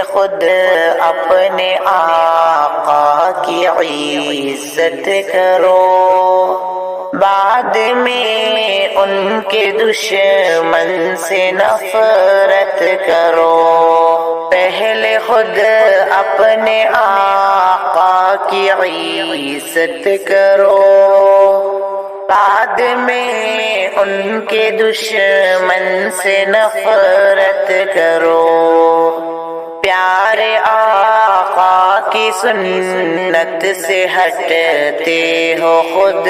خود اپنے آقا کی عزت کرو، بعد میں ان کے دشمن سے نفرت کرو۔ پہلے خود اپنے آقا کی عزت کرو، بعد میں ان کے دشمن سے نفرت کرو۔ پیارے آقا کی سنت سے ہٹتے ہو خود،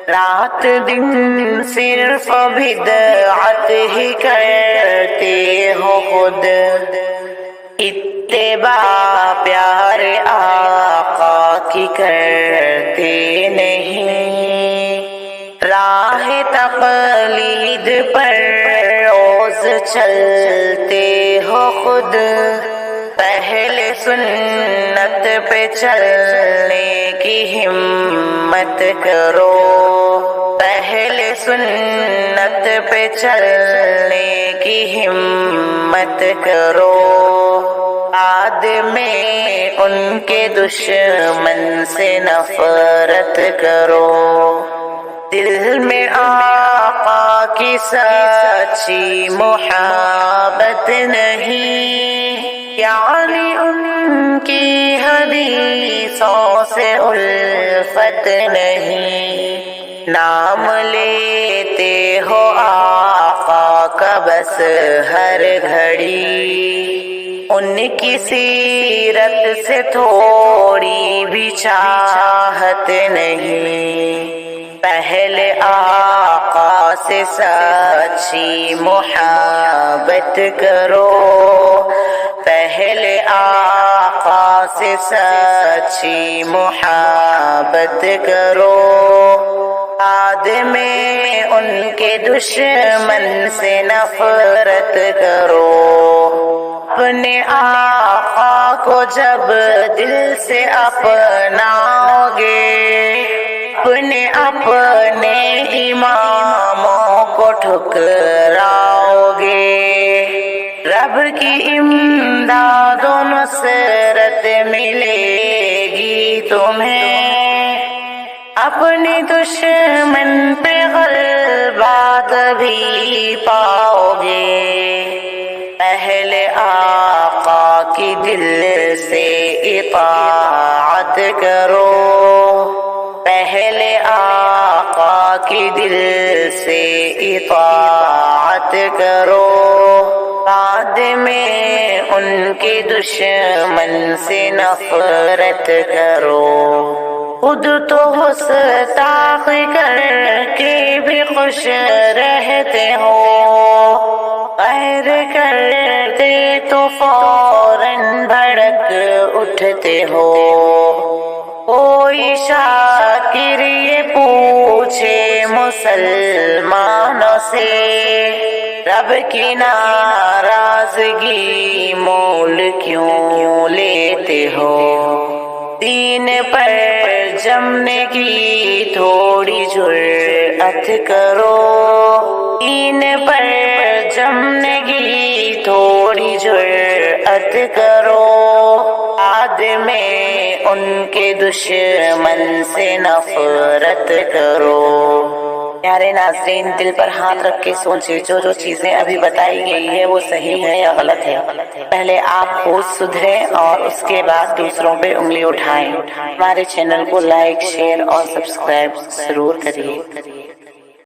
رات دن صرف بدعت ہی کرتے ہو خود۔ اتباع پیارے آقا کی کرتے نہیں، راہ تقلید پر روز چلتے ہو خود۔ پہلے سنت پہ چلنے کی ہمت کرو، پہلے سنت پہ چلنے کی ہمت کرو، بعد میں ان کے دشمن سے نفرت کرو۔ دل میں آقا کی سچی محبت نہیں، یعنی ان کی حدیثوں سے الفت نہیں، نام لیتے ہو آقا کا بس ہر گھڑی، ان کی سیرت سے تھوڑی بھی چاہت نہیں۔ پہلے آقا سے سچی محبت کرو، پہلے آقا سے سچی محبت کرو، بعد میں ان کے دشمن سے نفرت کرو۔ اپنے آقا کو جب دل سے اپناؤ گے، اپنے اماموں کو ٹھکراؤ گے، رب کی امداد و نصرت ملے گی تمہیں، اپنے دشمن پہ غلبہ بھی پاؤ گے۔ پہلے آقا کی دل سے اطاعت کرو، پہلے آقا کی دل سے اطاعت کرو، بعد میں ان کے دشمن سے نفرت کرو۔ خود تو گستاخ کر کے بھی خوش رہتے ہو، غیر کرتے تو فوراً بھڑک اٹھتے ہو۔ کوئی شاکر یہ پوچھے مسلمانوں سے، رب کی ناراضگی مول کیوں لیتے ہو؟ دین پر جمنے کی تھوڑی جرأت کرو، دین پر جمنے کی تھوڑی جرأت کرو، بعد میں ان کے دشمن سے نفرت کرو۔ پیارے ناظرین، دل پر ہاتھ رکھ کے سوچیں، جو چیزیں ابھی بتائی گئی ہے وہ صحیح ہے یا غلط ہے؟ پہلے آپ خود سدھریں اور اس کے بعد دوسروں پہ انگلی اٹھائیں۔ ہمارے چینل کو لائک، شیئر اور سبسکرائب ضرور کریے۔